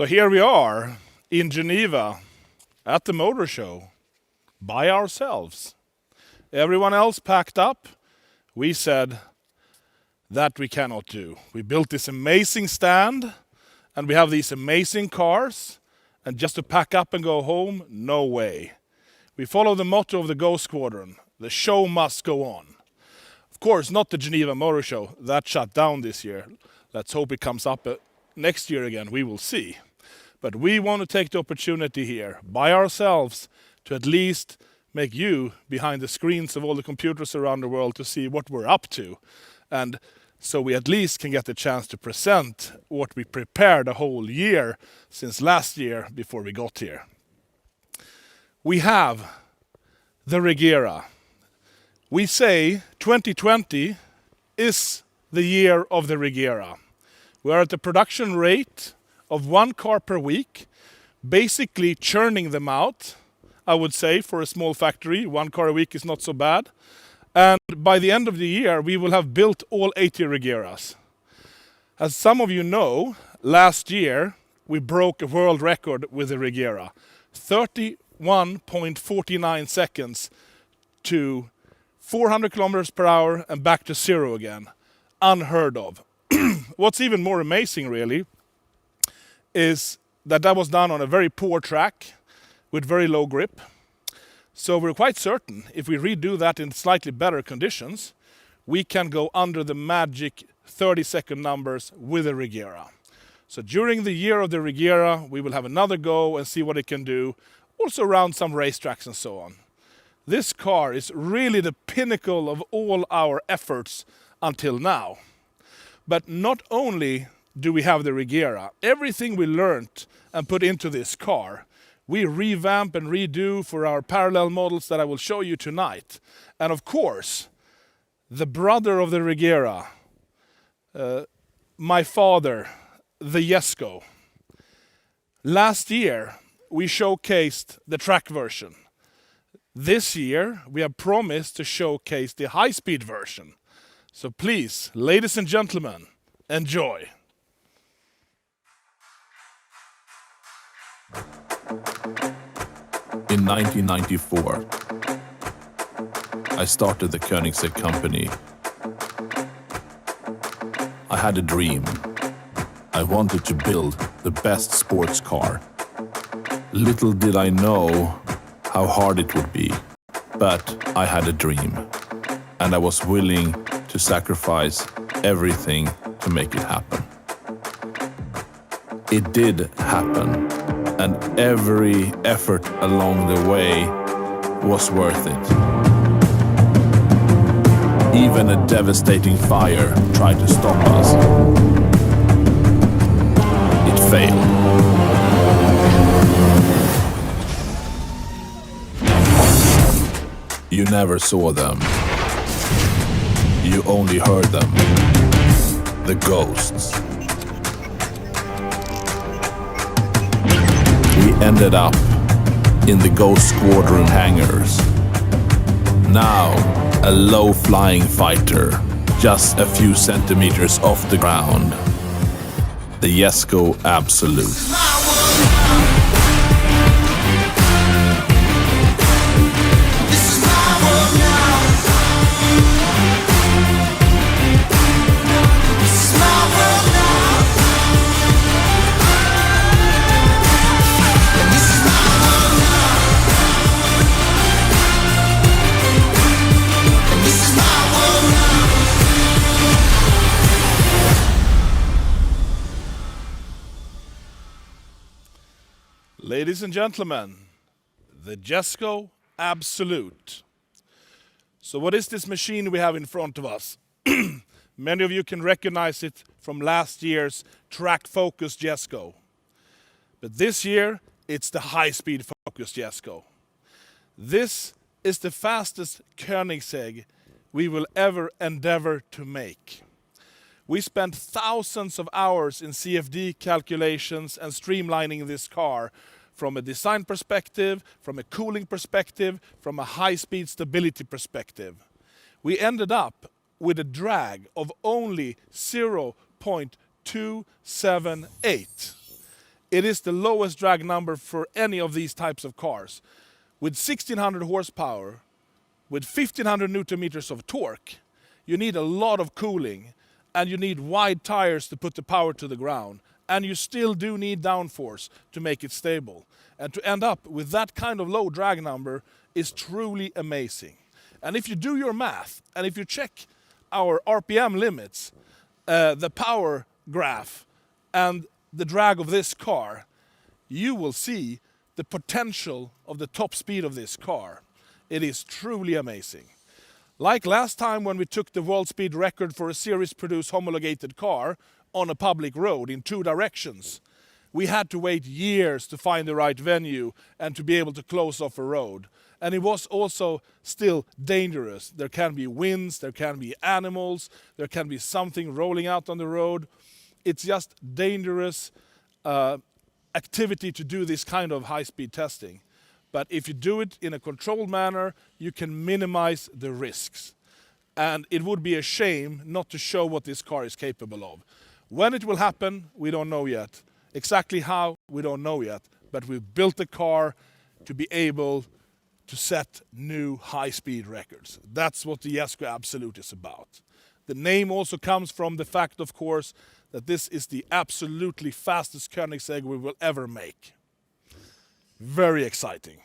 So here we are in Geneva at the motor show by ourselves. Everyone else packed up. We said that we cannot do. We built this amazing stand and we have these amazing cars, and just to pack up and go home, no way. We follow the motto of the Go Squadron: the show must go on. Of course, not the Geneva Motor Show. That shut down this year. Let's hope it comes up next year again. We will see. But we want to take the opportunity here by ourselves to at least make you behind the screens of all the computers around the world to see what we're up to. And so we at least can get the chance to present what we prepared a whole year since last year before we got here. We have the Regera. We say 2020 is the year of the Regera. We are at the production rate of 1 car per week, basically churning them out. I would say for a small factory, 1 car a week is not so bad. And by the end of the year, we will have built all 80 Regeras. As some of you know, last year we broke a world record with the Regera. 31.49 seconds to 400 kilometers per hour and back to zero again. Unheard of. What's even more amazing, really, is that was done on a very poor track with very low grip. So we're quite certain if we redo that in slightly better conditions, we can go under the magic 30-second numbers with the Regera. So during the year of the Regera, we will have another go and see what it can do, also around some racetracks and so on. This car is really the pinnacle of all our efforts until now. But not only do we have the Regera, everything we learned and put into this car, we revamp and redo for our parallel models that I will show you tonight. And of course, the brother of the Regera, my father, the Jesko. Last year, we showcased the track version. This year, we have promised to showcase the high-speed version. So please, ladies and gentlemen, enjoy. In 1994, I started the Koenigsegg company. I had a dream. I wanted to build the best sports car. Little did I know how hard it would be, but I had a dream, and I was willing to sacrifice everything to make it happen. It did happen, and every effort along the way was worth it. Even a devastating fire tried to stop us. It failed. You never saw them. You only heard them. The ghosts. We ended up in the Ghost Squadron hangars. Now, a low-flying fighter, just a few centimeters off the ground. The Jesko Absolut. Ladies and gentlemen, the Jesko Absolut. So what is this machine we have in front of us? Many of you can recognize it from last year's track-focused Jesko. But this year, it's the high-speed focused Jesko. This is the fastest Koenigsegg we will ever endeavor to make. We spent thousands of hours in CFD calculations and streamlining this car from a design perspective, from a cooling perspective, from a high-speed stability perspective. We ended up with a drag of only 0.278. It is the lowest drag number for any of these types of cars. With 1600 horsepower, with 1500 newton meters of torque, you need a lot of cooling, and you need wide tires to put the power to the ground, and you still do need downforce to make it stable. And to end up with that kind of low drag number is truly amazing. And if you do your math, and if you check our RPM limits, the power graph, and the drag of this car, you will see the potential of the top speed of this car. It is truly amazing. Like last time when we took the world speed record for a series-produced homologated car on a public road in 2 directions, we had to wait years to find the right venue and to be able to close off a road. And it was also still dangerous. There can be winds, there can be animals, there can be something rolling out on the road. It's just dangerous activity to do this kind of high-speed testing. But if you do it in a controlled manner, you can minimize the risks. And it would be a shame not to show what this car is capable of. When it will happen, we don't know yet. Exactly how, we don't know yet. But we've built the car to be able to set new high-speed records. That's what the Jesko Absolut is about. The name also comes from the fact, of course, that this is the absolutely fastest Koenigsegg we will ever make. Very exciting.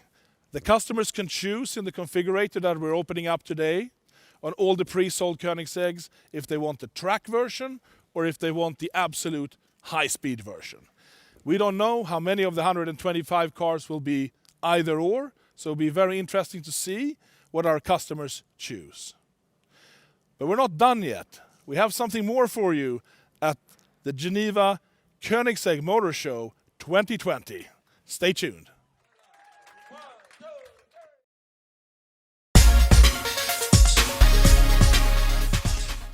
The customers can choose in the configurator that we're opening up today on all the pre-sold Koenigsegg's if they want the track version or if they want the absolute high-speed version. We don't know how many of the 125 cars will be either or, so it'll be very interesting to see what our customers choose. But we're not done yet. We have something more for you at the Geneva Koenigsegg Motor Show 2020. Stay tuned.